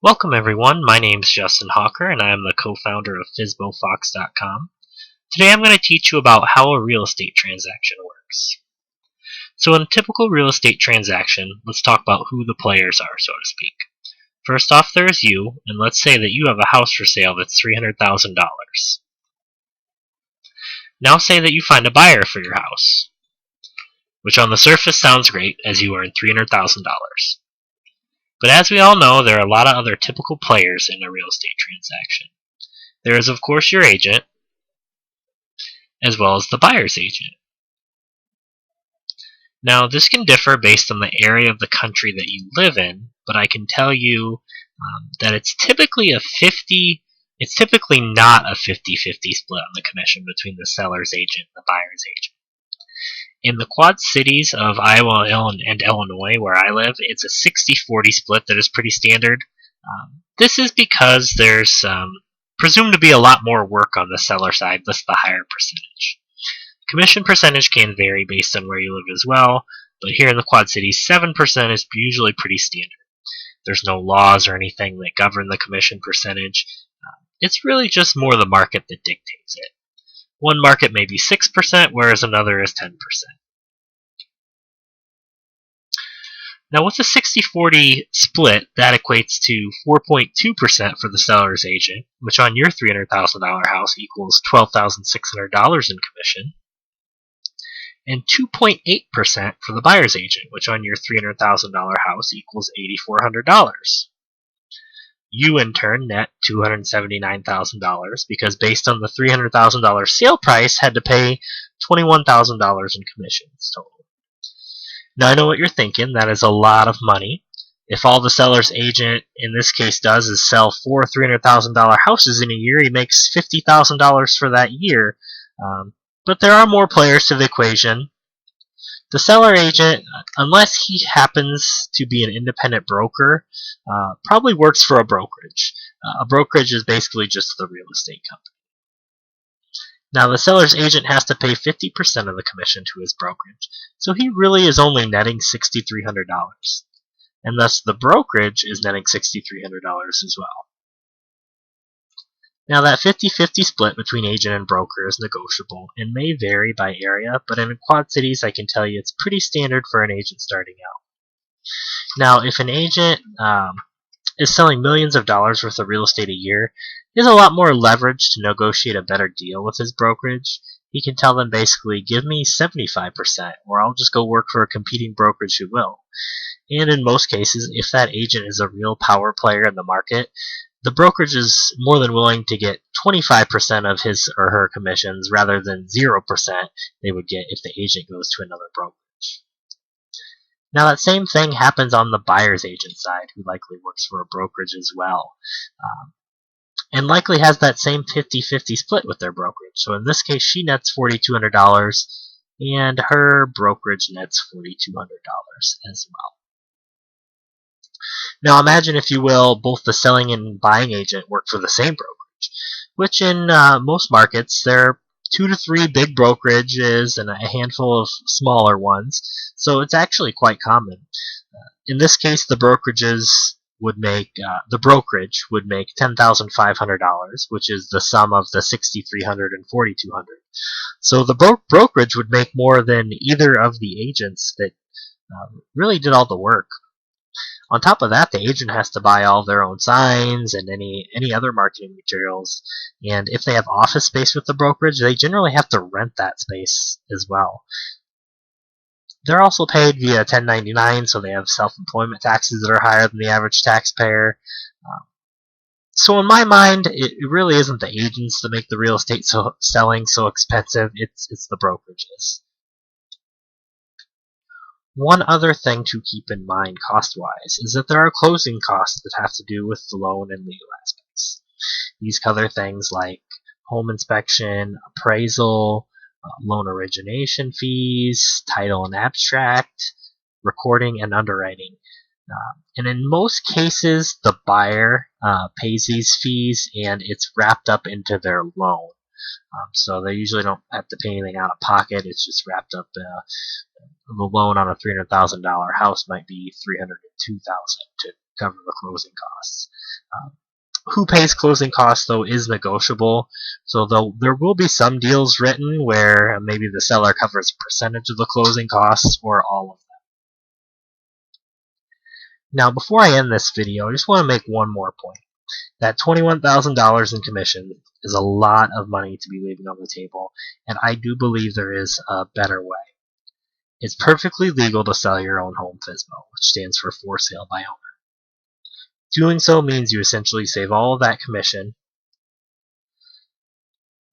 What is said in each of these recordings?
Welcome everyone, my name is Justin Hawker and I am the co-founder of FSBOFox.com. Today I'm going to teach you about how a real estate transaction works. So in a typical real estate transaction, let's talk about who the players are, so to speak. First off, there's you, and let's say that you have a house for sale that's $300,000. Now say that you find a buyer for your house, which on the surface sounds great as you earn $300,000. But as we all know, there are a lot of other typical players in a real estate transaction. There is, of course, your agent, as well as the buyer's agent. Now, this can differ based on the area of the country that you live in, but I can tell you that it's typically not a 50-50 split on the commission between the seller's agent and the buyer's agent. In the Quad Cities of Iowa and Illinois, where I live, it's a 60-40 split that is pretty standard. This is because there's presumed to be a lot more work on the seller side, thus the higher percentage. Commission percentage can vary based on where you live as well, but here in the Quad Cities, 7% is usually pretty standard. There's no laws or anything that govern the commission percentage. It's really just more the market that dictates it. One market may be 6%, whereas another is 10%. Now with a 60-40 split, that equates to 4.2% for the seller's agent, which on your $300,000 house equals $12,600 in commission, and 2.8% for the buyer's agent, which on your $300,000 house equals $8,400. You, in turn, net $279,000 because based on the $300,000 sale price, had to pay $21,000 in commissions total. Now, I know what you're thinking. That is a lot of money. If all the seller's agent, in this case, does is sell 4 $300,000 houses in a year, he makes $50,000 for that year. But there are more players to the equation. The seller agent, unless he happens to be an independent broker, probably works for a brokerage. A brokerage is basically just the real estate company. Now, the seller's agent has to pay 50% of the commission to his brokerage, so he really is only netting $6,300. And thus, the brokerage is netting $6,300 as well. Now, that 50-50 split between agent and broker is negotiable and may vary by area, but in Quad Cities, I can tell you it's pretty standard for an agent starting out. Now, if an agent is selling millions of dollars worth of real estate a year, he has a lot more leverage to negotiate a better deal with his brokerage. He can tell them basically, give me 75%, or I'll just go work for a competing brokerage who will. And in most cases, if that agent is a real power player in the market, the brokerage is more than willing to get 25% of his or her commissions rather than 0% they would get if the agent goes to another brokerage. Now that same thing happens on the buyer's agent side, who likely works for a brokerage as well, and likely has that same 50-50 split with their brokerage. So in this case, she nets $4,200, and her brokerage nets $4,200 as well. Now imagine, if you will, both the selling and buying agent work for the same brokerage, which in most markets, there are 2 to 3 big brokerages and a handful of smaller ones, so it's actually quite common. In this case, the brokerage would make $10,500, which is the sum of the $6,300 and $4,200. So the brokerage would make more than either of the agents that really did all the work. On top of that, the agent has to buy all their own signs and any other marketing materials. And if they have office space with the brokerage, they generally have to rent that space as well. They're also paid via 1099, so they have self-employment taxes that are higher than the average taxpayer. So in my mind, it really isn't the agents that make the real estate selling so expensive. It's the brokerages. One other thing to keep in mind cost-wise is that there are closing costs that have to do with the loan and legal aspects. These cover things like home inspection, appraisal, loan origination fees, title and abstract, recording, and underwriting. And in most cases, the buyer pays these fees and it's wrapped up into their loan. So they usually don't have to pay anything out of pocket. It's just wrapped up. The loan on a $300,000 house might be $302,000 cover the closing costs. Who pays closing costs, though, is negotiable. So there will be some deals written where maybe the seller covers a percentage of the closing costs or all of them. Now, before I end this video, I just want to make one more point. That $21,000 in commission is a lot of money to be leaving on the table, and I do believe there is a better way. It's perfectly legal to sell your own home FSBO, which stands for for sale by owner. Doing so means you essentially save all of that commission.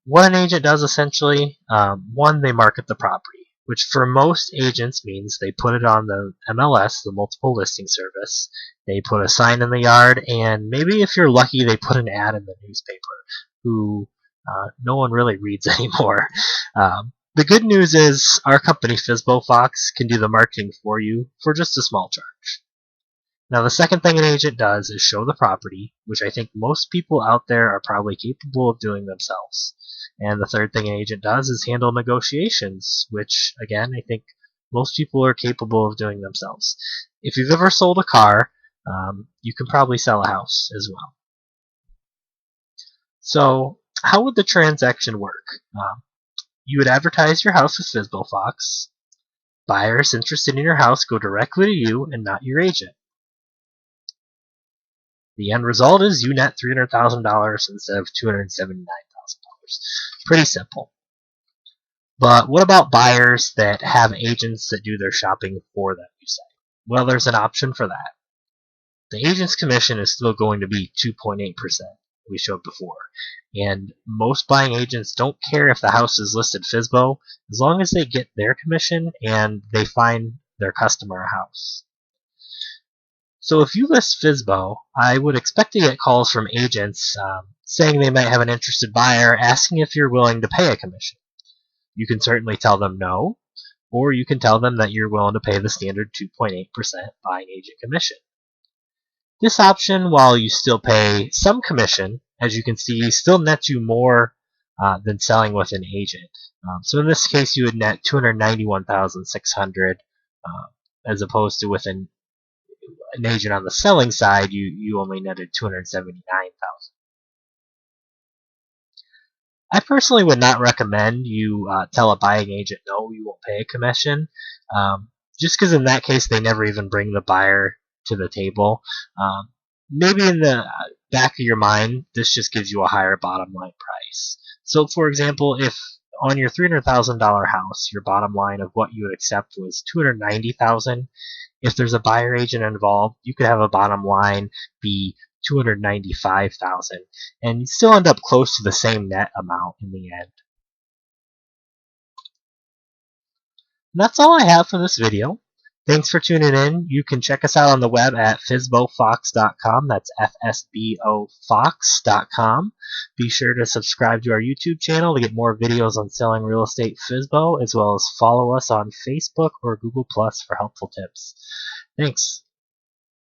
What an agent does essentially, one, they market the property, which for most agents means they put it on the MLS, the multiple listing service. They put a sign in the yard, and maybe if you're lucky, they put an ad in the newspaper, who no one really reads anymore. The good news is our company, FSBOFox, can do the marketing for you for just a small charge. Now, the second thing an agent does is show the property, which I think most people out there are probably capable of doing themselves. And the third thing an agent does is handle negotiations, which, again, I think most people are capable of doing themselves. If you've ever sold a car, you can probably sell a house as well. So, how would the transaction work? You would advertise your house with FSBOFox. Buyers interested in your house go directly to you and not your agent. The end result is you net $300,000 instead of $279,000. Pretty simple. But what about buyers that have agents that do their shopping for them, you say? Well, there's an option for that. The agent's commission is still going to be 2.8%, we showed before. And most buying agents don't care if the house is listed FSBO, as long as they get their commission and they find their customer a house. So if you list FSBO, I would expect to get calls from agents saying they might have an interested buyer asking if you're willing to pay a commission. You can certainly tell them no, or you can tell them that you're willing to pay the standard 2.8% buying agent commission. This option, while you still pay some commission, as you can see, still nets you more than selling with an agent. So in this case, you would net $291,600 as opposed to with an agent on the selling side, you only netted $279,000. I personally would not recommend you tell a buying agent no, you won't pay a commission, just because in that case they never even bring the buyer to the table. Maybe in the back of your mind, this just gives you a higher bottom line price. So, for example, if on your $300,000 house, your bottom line of what you would accept was $290,000. If there's a buyer agent involved, you could have a bottom line be $295,000, and you still end up close to the same net amount in the end. And that's all I have for this video. Thanks for tuning in. You can check us out on the web at FSBOFox.com. That's FSBOFox.com. Be sure to subscribe to our YouTube channel to get more videos on selling real estate FSBO, as well as follow us on Facebook or Google Plus for helpful tips. Thanks.